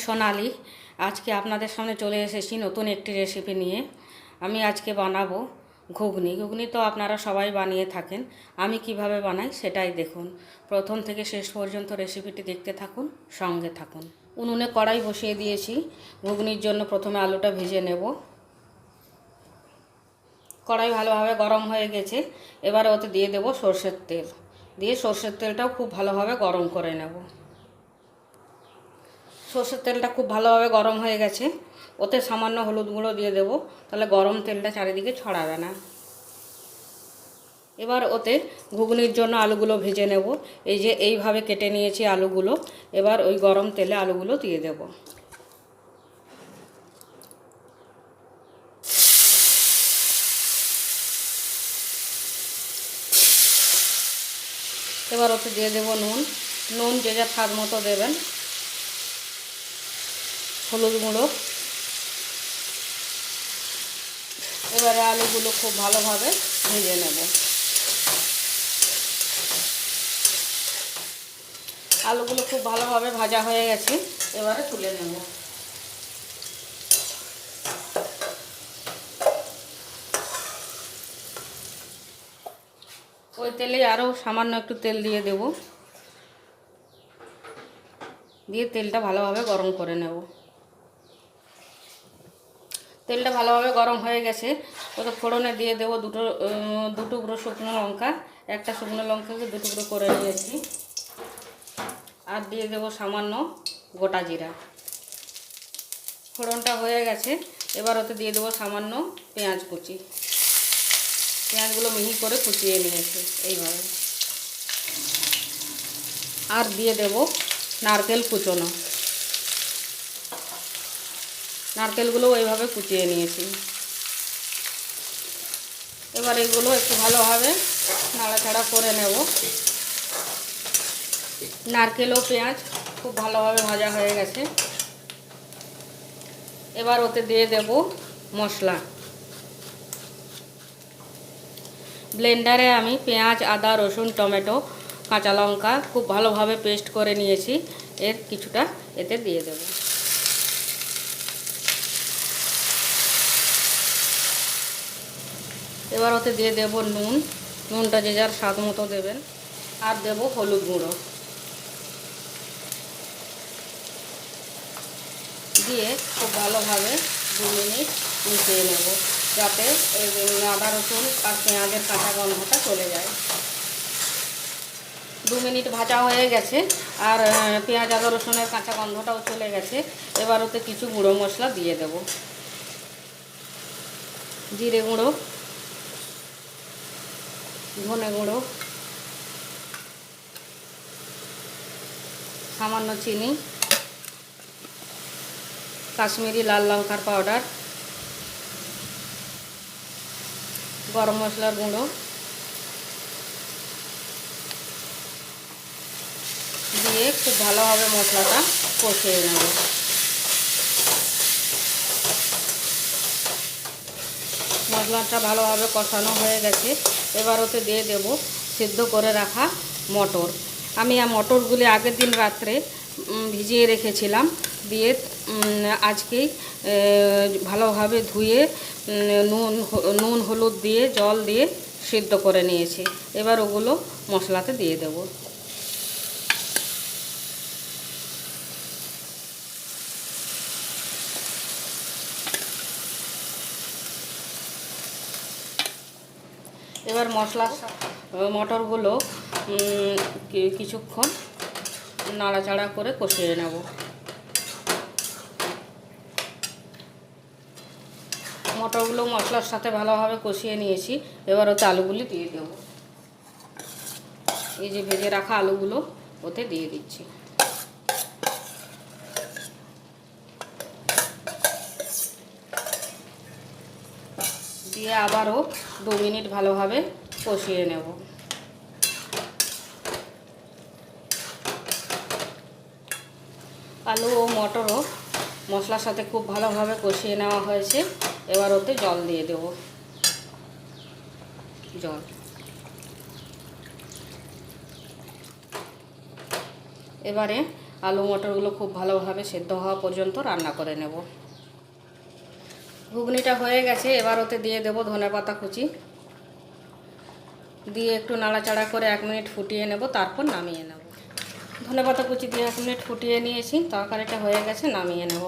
সোনালি। আজকে আপনাদের সামনে চলে এসেছি নতুন একটি রেসিপি নিয়ে। আমি আজকে বানাবো ঘুগনি। ঘুগনি তো আপনারা সবাই বানিয়ে থাকেন, আমি কিভাবে বানাই সেটাই দেখুন। প্রথম থেকে শেষ পর্যন্ত রেসিপিটি দেখতে থাকুন, সঙ্গে থাকুন। উনুনে কড়াই বসিয়ে দিয়েছি। ঘুগনির জন্য প্রথমে আলুটা ভেজে নেব। কড়াই ভালোভাবে গরম হয়ে গেছে, এবারে ওতে দিয়ে দেব সরষের তেল। দিয়ে সরষের তেলটাও খুব ভালোভাবে গরম করে নেব। সরষের তেলটা খুব ভালোভাবে গরম হয়ে গেছে, ওতে সামান্য হলুদ গুঁড়ো দিয়ে দেব, তাহলে গরম তেলটা চারিদিকে ছড়াবে না। এবার ওতে ঘুগনির জন্য আলুগুলো ভেজে নেব। এই যে এইভাবে কেটে নিয়েছি আলুগুলো, এবার ওই গরম তেলে আলুগুলো দিয়ে দেব। এবার ওতে দিয়ে দেব নুন। নুন যে যা স্বাদ মতো দেবেন। হলুদ গুঁড়ো। এবারে আলুগুলো খুব ভালোভাবে ভেজে নেব। আলুগুলো খুব ভালোভাবে ভাজা হয়ে গেছে, এবারে তুলে নেব। ওই তেলে আরও সামান্য একটু তেল দিয়ে দেব, দিয়ে তেলটা ভালোভাবে গরম করে নেব। তেলটা ভালোভাবে গরম হয়ে গেছে, ওটা ফোড়নে দিয়ে দেবো দু টুকরো শুকনো লঙ্কা। একটা শুকনো লঙ্কাকে দু টুকরো করে নিয়েছি। আর দিয়ে দেবো সামান্য গোটা জিরা। ফোড়নটা হয়ে গেছে, এবার ওতে দিয়ে দেবো সামান্য পেঁয়াজ কুচি। পেঁয়াজগুলো মিহি করে কুচিয়ে নিয়েছি এইভাবে। আর দিয়ে দেব নারকেল কুচোনো। নারকেলগুলো এইভাবে কুচিয়ে নিয়েছি। এবার এগুলো একটু ভালোভাবে নাড়াচাড়া করে নেব। নারকেল ও পেঁয়াজ খুব ভালোভাবে ভাজা হয়ে গেছে, এবার ওতে দিয়ে দেব মশলা। ব্লেন্ডারে আমি পেঁয়াজ, আদা, রসুন, টমেটো, কাঁচা লঙ্কা খুব ভালোভাবে পেস্ট করে নিয়েছি, এর কিছুটা এতে দিয়ে দেব। এবার ওতে দিয়ে দেব নুন। নুনটা যে যার স্বাদ মতো দেবেন। আর দেব হলুদ গুঁড়ো। দিয়ে খুব ভালোভাবে 2 মিনিট মিশিয়ে নেব, যাতে আদা, রসুন আর পেঁয়াজের কাঁচা গন্ধটা চলে যায়। 2 মিনিট ভাজা হয়ে গেছে, আর পেঁয়াজ, আদা, রসুনের কাঁচা গন্ধটাও চলে গেছে। এবার ওতে কিছু গুঁড়ো মশলা দিয়ে দেব। জিরে গুঁড়ো, ধনে গুঁড়ো, সামান্য চিনি, কাশ্মীরি লাল লঙ্কার পাউডার, গরম মশলার গুঁড়ো দিয়ে খুব ভালোভাবে মশলাটা কষিয়ে নেব। মশলাটা ভালোভাবে কষানো হয়ে গেছে, এবার ওতে দিয়ে দেব সিদ্ধ করে রাখা মটর। আমি এই মটরগুলি আগের দিন রাত্রে ভিজিয়ে রেখেছিলাম, দিয়ে আজকেই ভালোভাবে ধুয়ে নুন হলুদ দিয়ে জল দিয়ে সিদ্ধ করে নিয়েছি। এবার ওগুলো মশলাতে দিয়ে দেব। এবার মটরগুলো কিছুক্ষণ নাড়াচাড়া করে কষিয়ে নেব। মটরগুলো মশলার সাথে ভালোভাবে কষিয়ে নিয়েছি, এবার ওতে আলুগুলি দিয়ে দেব। এই যে ভেজে রাখা আলুগুলো ওতে দিয়ে দিচ্ছি। দিয়ে আবারও 2 মিনিট ভালোভাবে কষিয়ে নেব। আলু ও মটরও মশলার সাথে খুব ভালোভাবে কষিয়ে নেওয়া হয়েছে, এবার ওতে জল দিয়ে দেব। জল এবারে আলু মটরগুলো খুব ভালোভাবে সেদ্ধ হওয়া পর্যন্ত রান্না করে নেব। ঘুগনিটা হয়ে গেছে, এবার ওতে দিয়ে দেব ধনেপাতা কুচি, দিয়ে একটু নাড়াচাড়া করে 1 মিনিট ফুটিয়ে নেব, তারপর নামিয়ে নেব। ধনেপাতা কুচি দিয়ে 1 মিনিট ফুটিয়ে নিয়েছি, তরকারিটা হয়ে গেছে, নামিয়ে নেব।